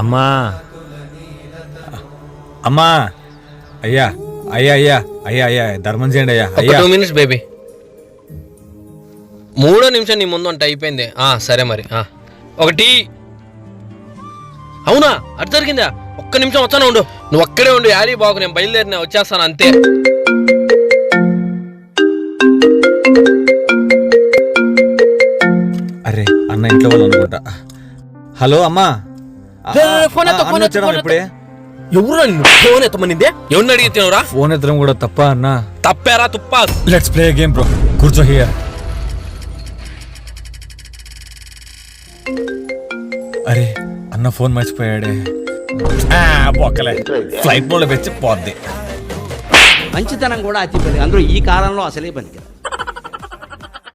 అమ్మా అమ్మా అయ్యా అయ్యా అయ్యా అయ్యా అయ్యా ధర్మం చేయండి అయ్యా అయ్యా 2 minutes బేబీ. 3వ నిమిషం నీ ముందు అంటే అయిపోయింది. సరే మరి ఒకటి. అవునా అది జరిగిందా? 1 నిమిషం వచ్చాను ఉండు. నువ్వు అక్కడే ఉండు యారీ బాగు, నేను బయలుదేరినా వచ్చేస్తాను అంతే. అరే అన్న ఇంట్లో వాళ్ళు అనుకుంటా. హలో అమ్మా ఇప్పుడే ఎవరు ఫోన్ ఎత్తమనిందే? ఎవరిని అడిగితేనరా? ఫోన్ ఎత్తడం కూడా తప్ప అన్న? తప్పారా తుప్పా? Let's play game bro. కూర్చో హియర్. అరే అన్న ఫోన్ మర్చిపోయాడే. బొక్కలే, ఫ్లైట్ మోడ్ లో పెంచి పోద్ది. మంచితనం కూడా అతి పెద్ద, అందులో ఈ కాలంలో అసలే పనికి.